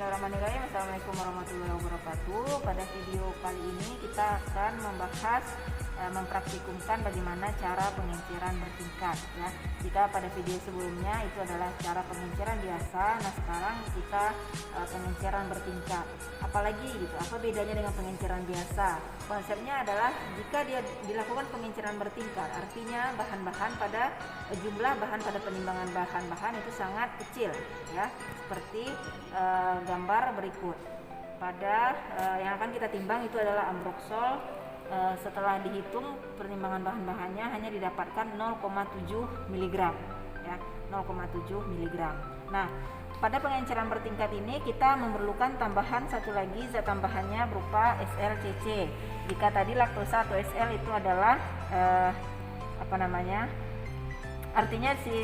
Bismillahirrahmanirrahim. Assalamualaikum warahmatullahi wabarakatuh. Pada video kali ini kita akan membahas mempraktikumkan bagaimana cara pengenceran bertingkat ya. Jika pada video sebelumnya itu adalah cara pengenceran biasa, nah sekarang kita pengenceran bertingkat. Apalagi gitu, apa bedanya dengan pengenceran biasa? Konsepnya adalah jika dia dilakukan pengenceran bertingkat, artinya jumlah bahan pada penimbangan bahan-bahan itu sangat kecil ya, seperti gambar berikut. Pada yang akan kita timbang itu adalah ambroksol. Setelah dihitung penimbangan bahan-bahannya hanya didapatkan 0,7 mg ya, 0,7 mg. Nah, pada pengenceran bertingkat ini kita memerlukan tambahan satu lagi zat tambahannya berupa SLCC. Jika tadi laktosa atau SL itu adalah artinya si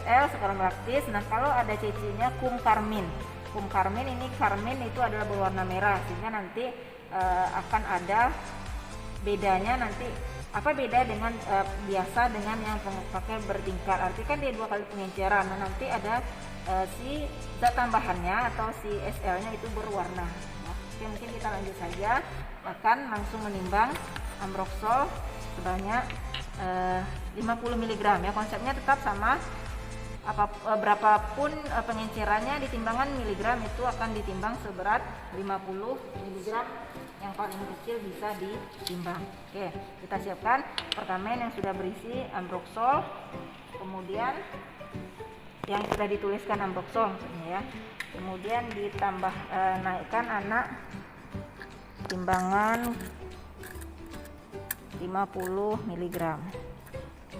SL sekarang laktis. Nah, kalau ada CC-nya kumkarmin. Kumkarmin ini, karmin itu adalah berwarna merah, sehingga nanti akan ada bedanya nanti. Apa beda dengan biasa dengan yang pakai bertingkat? Artinya kan dia dua kali pengenceran. Nah, nanti ada si zat tambahannya atau si SL-nya itu berwarna. Nah, oke, mungkin kita lanjut saja. Akan langsung menimbang ambroksol sebanyak 50 mg ya. Konsepnya tetap sama. Berapapun pengencerannya di timbangan miligram itu akan ditimbang seberat 50 mg, yang paling kecil bisa ditimbang. Oke, kita siapkan perkamen yang sudah berisi ambroksol, kemudian yang sudah dituliskan ambroksol ya. Kemudian ditambah naikkan anak timbangan 50 mg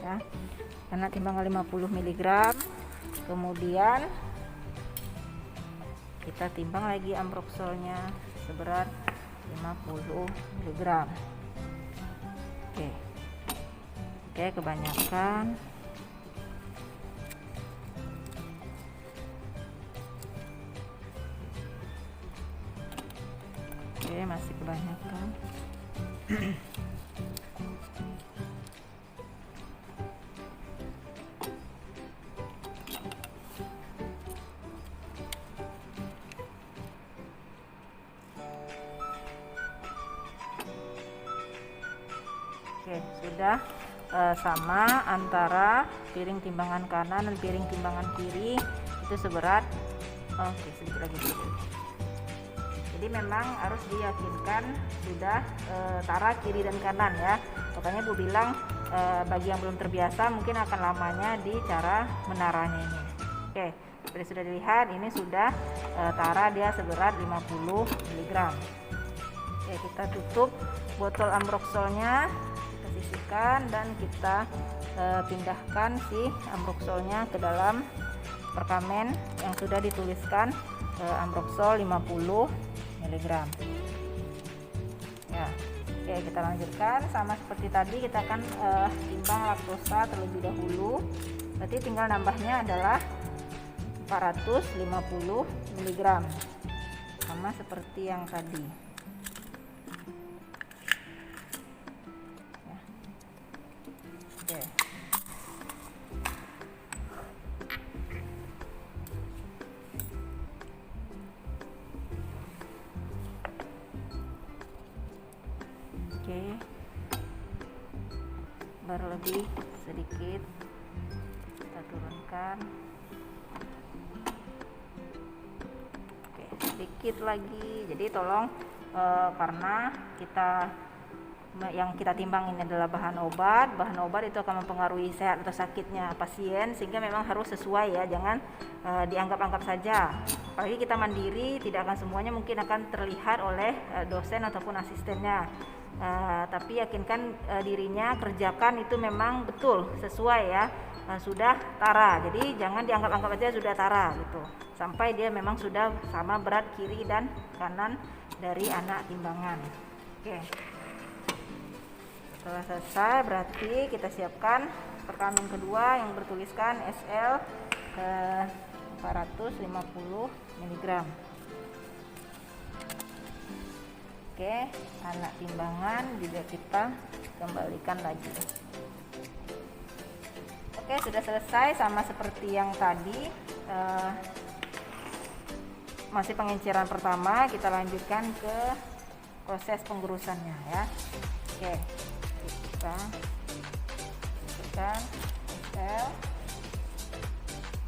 ya. Karena timbangan 50 mg, kemudian kita timbang lagi ambroksolnya seberat 50 mg. Oke, kebanyakan. Oke, masih kebanyakan. Oke, sudah sama antara piring timbangan kanan dan piring timbangan kiri itu seberat. Sedikit lagi. Jadi memang harus diyakinkan sudah tara kiri dan kanan ya. Makanya Bu bilang bagi yang belum terbiasa mungkin akan lamanya di cara menaranya ini. Oke, seperti sudah dilihat ini sudah tara dia seberat 50 mg. Oke, kita tutup botol ambroksolnya, kita sisihkan dan kita pindahkan si ambroksolnya ke dalam perkamen yang sudah dituliskan ambroksol 50 mg ya. Oke, kita lanjutkan sama seperti tadi, kita akan timbang laktosa terlebih dahulu. Berarti tinggal nambahnya adalah 450 mg sama seperti yang tadi ya. Oke. Berlebih sedikit kita turunkan. Oke, sedikit lagi. Jadi tolong karena yang kita timbang ini adalah bahan obat itu akan mempengaruhi sehat atau sakitnya pasien, sehingga memang harus sesuai ya, jangan dianggap-anggap saja. Apalagi kita mandiri, tidak akan semuanya mungkin akan terlihat oleh dosen ataupun asistennya. Tapi yakinkan dirinya, kerjakan itu memang betul sesuai ya, sudah tara. Jadi jangan dianggap-anggap aja sudah tara gitu, sampai dia memang sudah sama berat kiri dan kanan dari anak timbangan. Oke, setelah selesai berarti kita siapkan perkamen kedua yang bertuliskan SL 450 mg. Oke, anak timbangan juga kita kembalikan lagi. Oke, sudah selesai sama seperti yang tadi. masih pengenceran pertama, kita lanjutkan ke proses penggerusannya ya. Oke, kita masukkan SL,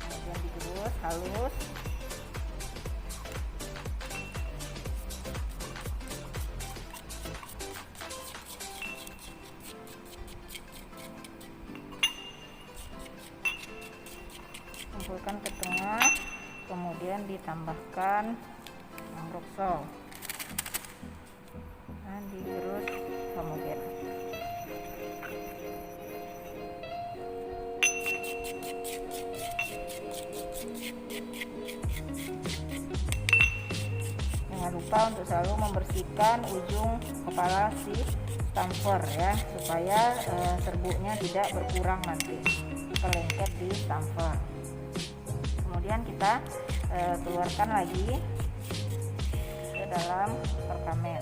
kemudian digerus halus. Kumpulkan ke tengah, kemudian ditambahkan ambroxol dan digerus homogen. Jangan lupa untuk selalu membersihkan ujung kepala si stamper ya, supaya serbuknya tidak berkurang nanti terlengket di stamper. Kemudian kita keluarkan lagi ke dalam perkamen.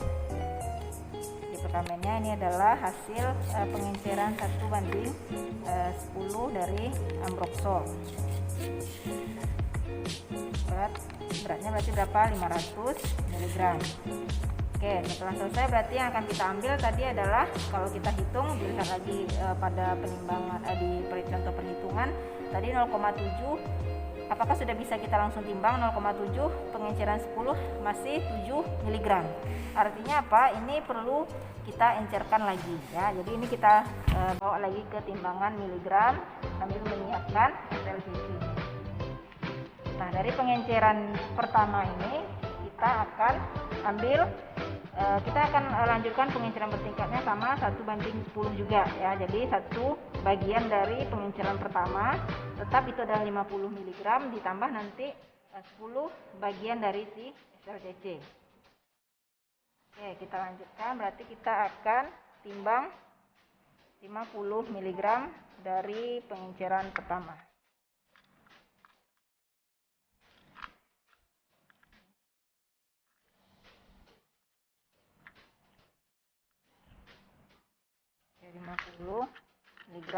Di perkamennya ini adalah hasil pengenceran 1:10 dari ambroxol. Beratnya berarti berapa? 500 mg. Oke, setelah selesai berarti yang akan kita ambil tadi adalah, kalau kita hitung, dilihat lagi pada penimbangan di contoh perhitungan tadi 0,7. Apakah sudah bisa kita langsung timbang? 0,7 pengenceran 10 masih 7 mg. Artinya apa? Ini perlu kita encerkan lagi ya. Jadi ini kita bawa lagi ke timbangan miligram sambil menyiapkan SLCC. Nah, dari pengenceran pertama ini kita akan lanjutkan pengenceran bertingkatnya sama 1:10 juga ya. Jadi satu bagian dari pengenceran pertama tetap itu adalah 50 mg ditambah nanti 10 bagian dari si SLCC. Oke, kita lanjutkan, berarti kita akan timbang 50 mg dari pengenceran pertama. Oke, 50 mg.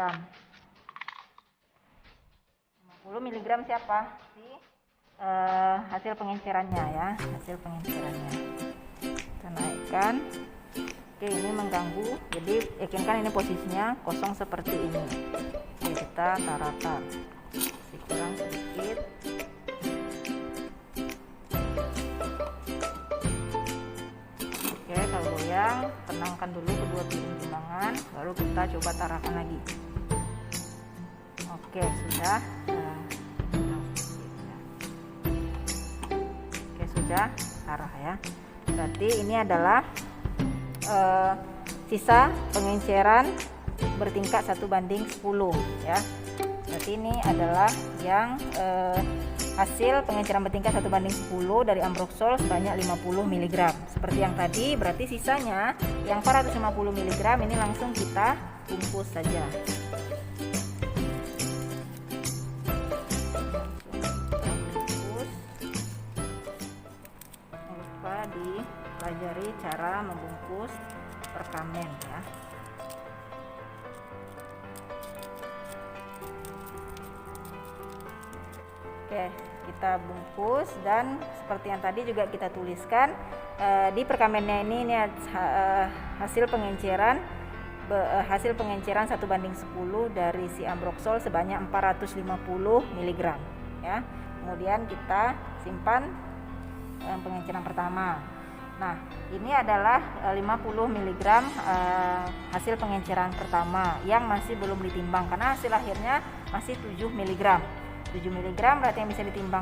50 mg siapa? Si hasil pengencerannya ya, hasil pengencerannya. Kita naikkan. Oke, ini mengganggu, jadi yakinkan ini posisinya kosong seperti ini. Oke, kita tarakan, kurang sedikit. Oke, kalau goyang, tenangkan dulu kedua piring timbangan, lalu kita coba tarakan lagi. Oke, sudah. Oke, sudah arah ya. Berarti ini adalah sisa pengenceran bertingkat 1:10 ya. Berarti ini adalah yang hasil pengenceran bertingkat 1:10 dari ambroxol sebanyak 50 mg. Seperti yang tadi, berarti sisanya yang 450 mg ini langsung kita bungkus saja. Pelajari cara membungkus perkamen ya. Oke, kita bungkus dan seperti yang tadi juga kita tuliskan di perkamennya ini hasil pengenceran 1:10 dari si ambroxol sebanyak 450 mg ya. Kemudian kita simpan pengenceran pertama. Nah, ini adalah 50 mg hasil pengenceran pertama yang masih belum ditimbang karena hasil akhirnya masih 7 mg. 7 mg berarti yang bisa ditimbang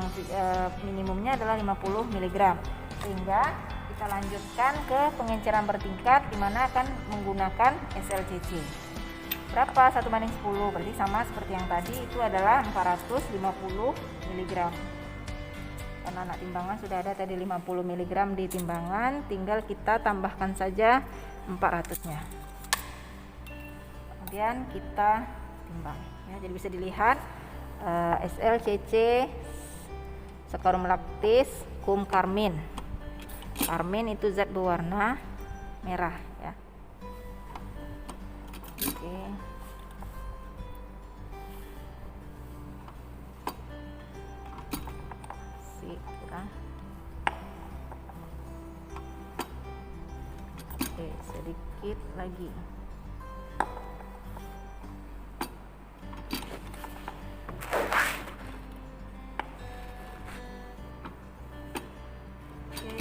minimumnya adalah 50 mg. Sehingga kita lanjutkan ke pengenceran bertingkat di mana akan menggunakan SLCC. Berapa 1:10? Berarti sama seperti yang tadi, itu adalah 450 mg. Karena anak timbangan sudah ada tadi 50 mg di timbangan, tinggal kita tambahkan saja 400-nya. Kemudian kita timbang ya. Jadi bisa dilihat SLCC, serum laktis, kum karmin. Karmin itu zat berwarna merah ya. Oke. Oke, sedikit lagi. Oke,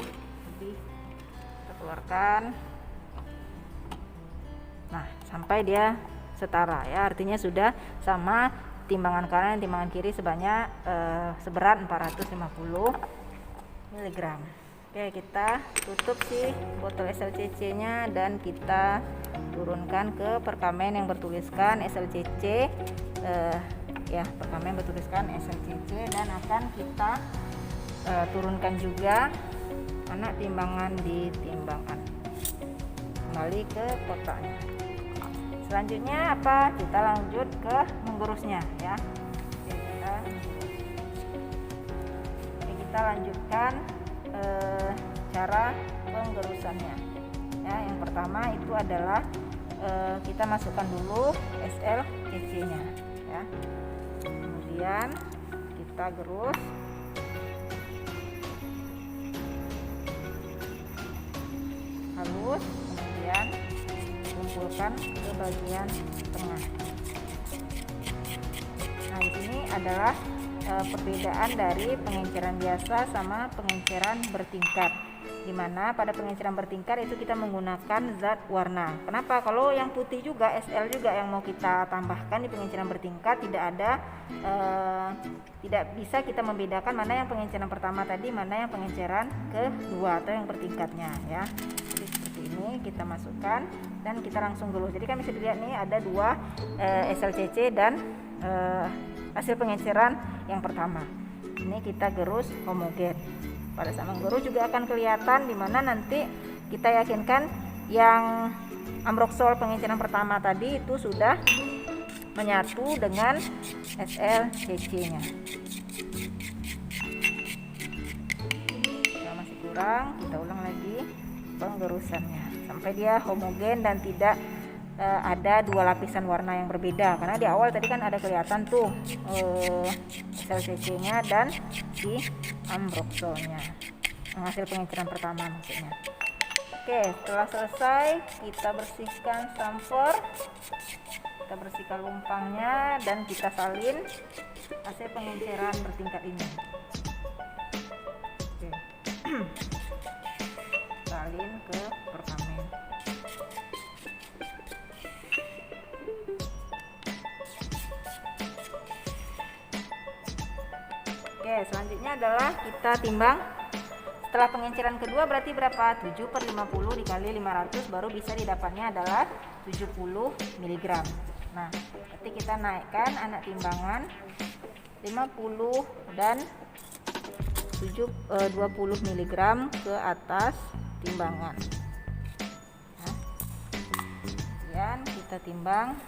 lebih kita keluarkan. Nah, sampai dia setara ya, artinya sudah sama timbangan kanan dan timbangan kiri sebanyak seberat 450 mg. Oke, kita tutup si botol SLCC nya dan kita turunkan ke perkamen yang bertuliskan SLCC ya, perkamen bertuliskan SLCC, dan akan kita turunkan juga anak timbangan di timbangan kembali ke kotaknya. Selanjutnya apa? Kita lanjut ke menggerusnya ya. Oke, kita lanjutkan cara penggerusannya ya. Yang pertama itu adalah kita masukkan dulu SLCC nya ya, kemudian kita gerus halus, kemudian kumpulkan ke bagian tengah. Nah, di sini adalah perbedaan dari pengenceran biasa sama pengenceran bertingkat, dimana pada pengenceran bertingkat itu kita menggunakan zat warna. Kenapa? Kalau yang putih juga, SL juga yang mau kita tambahkan di pengenceran bertingkat, tidak bisa kita membedakan mana yang pengenceran pertama tadi, mana yang pengenceran kedua atau yang bertingkatnya ya. Jadi seperti ini kita masukkan dan kita langsung gerus. Jadi kan bisa dilihat nih ada dua SLCC dan hasil pengenceran yang pertama. Ini kita gerus homogen. Pada saat menggerus juga akan kelihatan di mana nanti kita yakinkan yang ambroxol pengenceran pertama tadi itu sudah menyatu dengan SLCC-nya. Jika masih kurang, kita ulang lagi penggerusannya sampai dia homogen dan tidak ada dua lapisan warna yang berbeda, karena di awal tadi kan ada kelihatan tuh SLCC-nya dan si ambroxolnya, hasil pengenceran pertama maksudnya. Oke, setelah selesai kita bersihkan stamper, kita bersihkan lumpangnya dan kita salin hasil pengenceran bertingkat ini. Oke. Salin ke perkamen. Oke, selanjutnya adalah kita timbang. Setelah pengenceran kedua berarti berapa? 7/50 dikali 500 baru bisa didapatnya adalah 70 mg. Nah, berarti kita naikkan anak timbangan 50 dan 20 mg ke atas timbangan. Nah, kemudian kita timbang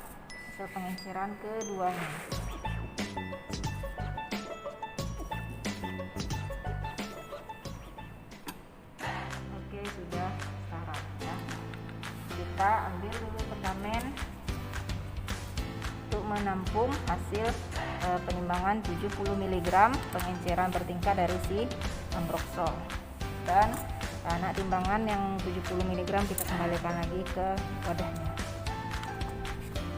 hasil pengenceran keduanya. Sudah setara ya. Kita ambil dulu perkamen untuk menampung hasil penimbangan 70 mg pengenceran bertingkat dari si ambroxol, dan anak timbangan yang 70 mg kita kembalikan lagi ke wadahnya.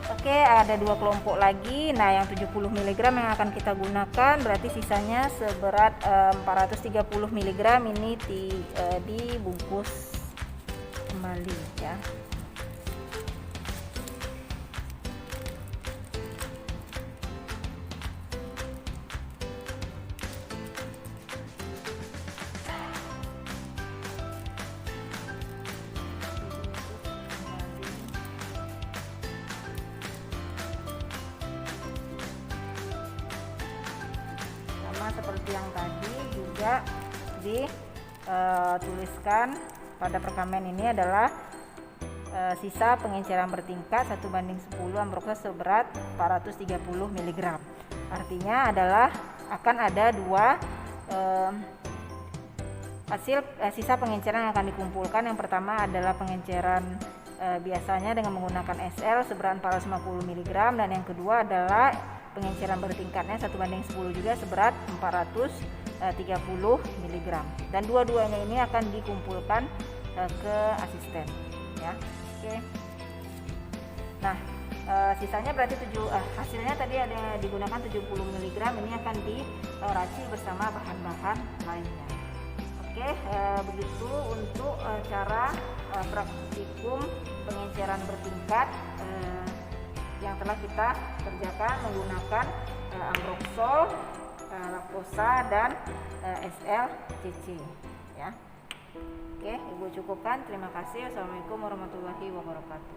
Oke, ada dua kelompok lagi. Nah, yang 70 mg yang akan kita gunakan berarti sisanya seberat 430 mg ini dibungkus kembali ya. Seperti yang tadi juga dituliskan pada perkamen ini adalah sisa pengenceran bertingkat 1/10 ambroxol seberat 430 mg. Artinya adalah akan ada dua hasil sisa pengenceran yang akan dikumpulkan. Yang pertama adalah pengenceran biasanya dengan menggunakan SL seberat 450 mg, dan yang kedua adalah pengenceran bertingkatnya 1/10 juga seberat 430 mg, dan dua-duanya ini akan dikumpulkan ke asisten ya. Oke. Nah, sisanya berarti hasilnya tadi ada digunakan 70 mg, ini akan diracik bersama bahan-bahan lainnya. Oke, begitu untuk cara praktikum pengenceran bertingkat yang telah kita kerjakan menggunakan ambroxol, laktosa dan SLCC ya. Oke, Ibu cukupkan. Terima kasih. Wassalamualaikum warahmatullahi wabarakatuh.